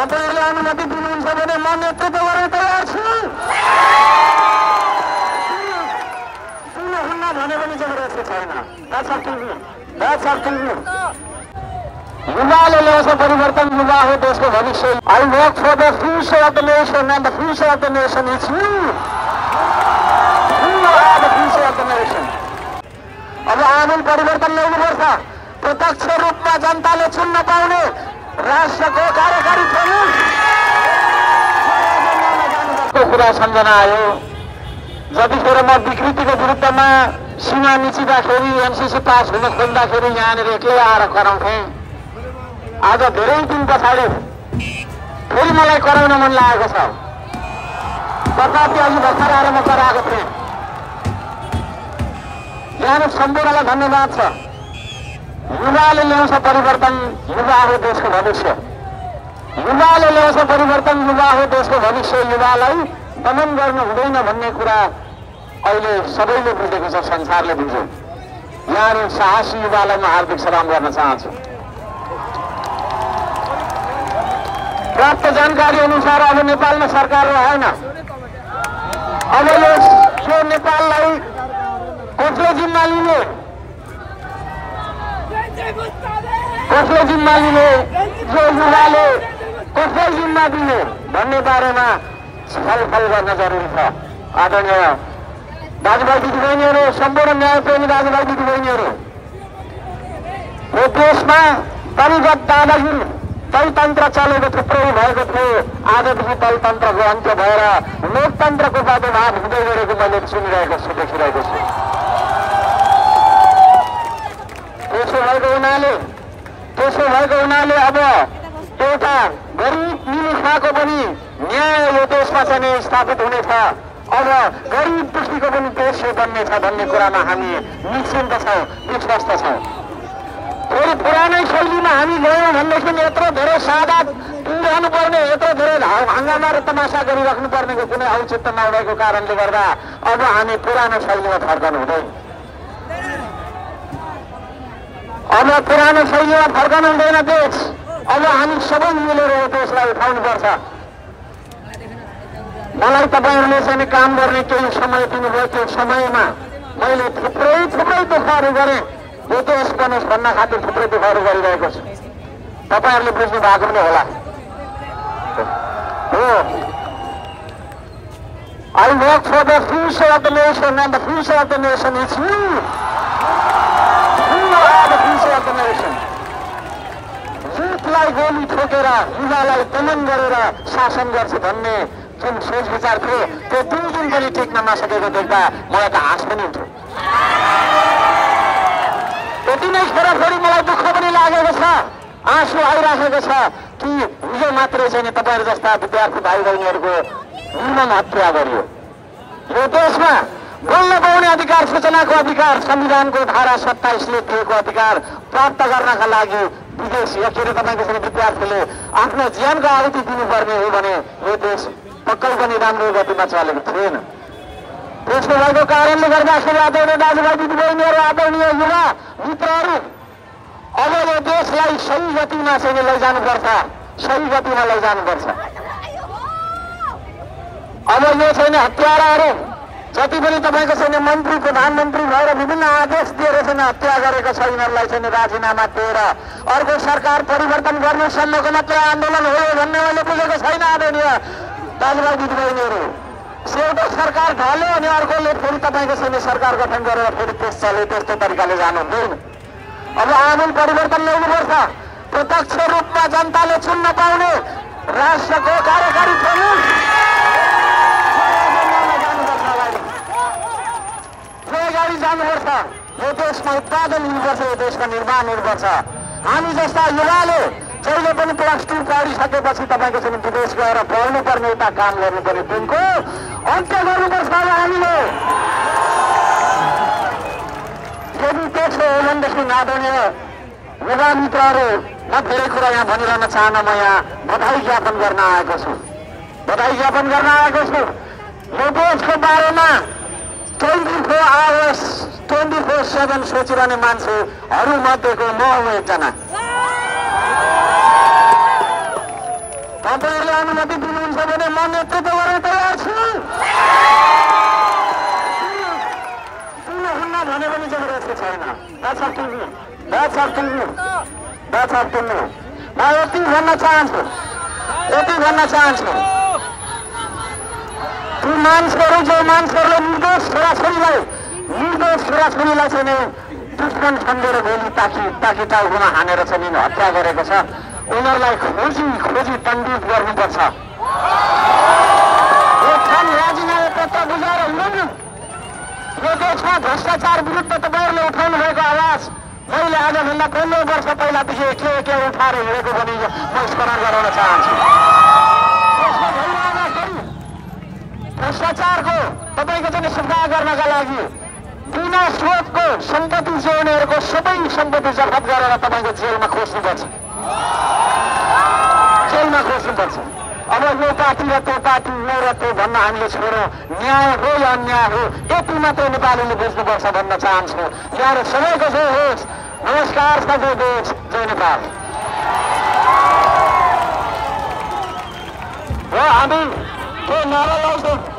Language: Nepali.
तपाईँहरूले अनुमति दिनुहुन्छ भने म नेतृत्व गर्न तयार छु। हुन्न भने पनि जबरजस्ती छैन। युवाले ल्याउँछ परिवर्तन, युवा हो देशको भविष्य। I work for the future of the nation and the future of the nation is you. You are the future of the nation. अब आमूल परिवर्तन ल्याउनुपर्छ। प्रत्यक्ष रूपमा जनताले चुन्न पाउने राष्ट्रको कार्यकारी प्रमुखको कुरा सम्झना आयो। जतिखेर म विकृतिको विरुद्धमा सीमा मिचिँदाखेरि एमसीसी पास हुन खोज्दाखेरि यहाँनिर एक्लै आएर कराउँथेँ। आज धेरै दिन पछाडि फेरि मलाई कराउन मन लागेको छ। तथापि अघि भर्खर आएर म कराएको थिएँ। यहाँ सम्पूर्णलाई धन्यवाद छ। युवाले ल्याउँछ परिवर्तन, युवा हो देशको भविष्य। युवाले ल्याउँछ परिवर्तन, युवा हो देशको भविष्य। युवालाई दमन गर्नु हुँदैन भन्ने कुरा अहिले सबैले बुझेको छ, संसारले बुझ्यो। यहाँ साहसी युवालाई म हार्दिक सलाम गर्न चाहन्छु। प्राप्त जानकारी अनुसार अब नेपालमा सरकार रहेन। अब यो नेपाललाई कसले जिम्मा लिने, कसले जिम्मा लिने, जो युवाले कसले जिम्मा दिने भन्ने बारेमा छलफल गर्न जरुरी छ। आदरणीय दाजुभाइ दिदीबहिनीहरू, सम्पूर्ण न्यायप्रेमी दाजुभाइ दिदीबहिनीहरू, यो देशमा दलगत दादागिरी दलतन्त्र चलेको थुप्रै भएको थियो। आजदेखि दलतन्त्रको अन्त्य भएर लोकतन्त्रको प्रादुर्भाव हुँदै गरेको मैले सुनिरहेको छु, देखिरहेको छु। त्यसो भएको हुनाले अब एउटा गरिब निमुखाको पनि न्याय यो देशमा चाहिँ स्थापित हुनेछ। अब गरिब दुखीको पनि देश यो बन्नेछ भन्ने कुरामा हामी निश्चिन्त छौँ, विश्वस्त छौँ। फेरि पुरानै शैलीमा हामी गयौँ भनेदेखि यत्रो धेरै सादा रहनुपर्ने, यत्रो धेरै हङ्गामा र तमासा गरिराख्नु पर्नेको कुनै औचित्य नभएको कारणले गर्दा अब हामी पुरानो शैलीमा फर्कनु हुँदैन। अब पुरानो शैलीमा फर्कनु हुँदैन देश। अब हामी सबै मिलेर यो देशलाई उठाउनुपर्छ। मलाई तपाईँहरूले चाहिँ काम गर्ने केही समय दिनुभयो। त्यो समयमा मैले थुप्रै दुःखहरू गरेँ। यो देश बनोस् भन्न खातिर थुप्रै दुःखहरू गरिरहेको छु। तपाईँहरूले बुझ्नु भएको पनि होला। हो, I work for the future of the nation and the future of the nation is you. You are the future of the nation. युथलाई गोली ठोकेर, युवालाई दमन गरेर शासन गर्छु भन्ने जुन सोच विचार थियो, त्यो 2 दिन पनि टिक्न नसकेको देख्दा मलाई त हाँस पनि उठ्यो। यति नै छोराछोरी मलाई दुःख पनि लागेको छ, आँसु आइराखेको छ कि हिजो मात्रै चाहिँ तपाईँहरू जस्ता विद्यार्थी भाइ बहिनीहरूको निर्मम हत्या गरियो। यो देशमा बोल्न पाउने अधिकार, सूचनाको अधिकार, संविधानको धारा 27ले दिएको अधिकार प्राप्त गर्नका लागि विदेश के अरे तपाईँको चाहिँ विद्यार्थीले आफ्नो ज्यानको आहुति दिनुपर्ने हो भने यो देश पक्कै पनि राम्रो गतिमा चलेको थिएन। त्यसो भएको कारणले गर्दाखेरि आदरणीय दाजुभाइ दिदीबहिनीहरू, आदरणीय युवा मित्रहरू, अब यो देशलाई सही गतिमा चाहिँ लैजानुपर्छ, सही गतिमा लैजानुपर्छ। अब यो छैन हत्याराहरू जति पनि तपाईँको छैन मन्त्री प्रधानमन्त्री भएर विभिन्न आदेश दिएर छैन हत्या गरेको छ, यिनीहरूलाई चाहिँ राजीनामा दिएर अर्को सरकार परिवर्तन गर्नुसम्मको मात्रै आन्दोलन हो भन्ने मैले बुझेको छैन। आदरणीय दाजुभाइ दिदीबहिनीहरू, एउटा सरकार ढल्यो अनि अर्कोले फेरि तपाईँको छैन सरकार गठन गरेर फेरि देश चल्यो, त्यस्तो तरिकाले जानु हुँदैन। अब आमूल परिवर्तन ल्याउनुपर्छ। प्रत्यक्ष रूपमा जनताले चुन्न पाउने राष्ट्रको कार्यकारी प्रमुख अगाडि जानुपर्छ। यो देशमा उत्पादन हुनुपर्छ, यो देशमा निर्माण हुनुपर्छ। हामी जस्ता युवाले जहिले पनि +2 पढिसकेपछि तपाईँको चाहिँ विदेश गएर पढ्नु पर्ने, उता काम गर्नुपर्ने दिनको अन्त्य गर्नुपर्छ। अब हामीले यदि त्यसो हो भनेदेखि आदरणीय युवा मित्रहरू, म धेरै कुरा यहाँ भनिरहन चाहन्न। म यहाँ बधाई ज्ञापन गर्न आएको छु। यो देशको बारेमा 24 आवर्स 24/7 सोचिरहने मान्छेहरू मध्येको म हुँ एकजना। म अनुमति दिनुहुन्छ भने म नेतृत्व गर्न तयार छु। हुन्न भने पनि जबरजस्ती छैन। म यति भन्न चाहन्छु ती मान्छेहरू जो मान्छेहरूले निर्दोष छोराछोरीलाई चाहिँ नि दुश्मन सम्झेर गोली ताकी टाउकोमा हानेर चाहिँ नि हत्या गरेको छ, उनीहरूलाई खोजी दण्डित गर्नुपर्छ। यो छन् राजीनामा पत्र बुझाएर हुँदैन। यो देशमा भ्रष्टाचार विरुद्ध तपाईँहरूले उठाउनु भएको आवाज मैले आजभन्दा 15 वर्ष पहिलादेखि के उठाएर हिँडेको पनि म स्मरण गराउन चाहन्छु। भ्रष्टाचारको तपाईँको चाहिँ सुधार गर्नका लागि बिना स्रोतको सम्पत्ति जोड्नेहरूको सबै सम्पत्ति जफत गरेर तपाईँको जेलमा खोज्नुपर्छ। अब यो पार्टी र त्यो पार्टी यो र त्यो भन्न हामीले छोड्यौँ। न्याय हो या अन्याय हो यति मात्रै नेपालीले बुझ्नुपर्छ भन्न चाहन्छु। यहाँहरू सबैको जय होस्। नमस्कार। सबै देश जय नेपाल। हामी त्यो नारा लाउँछौँ।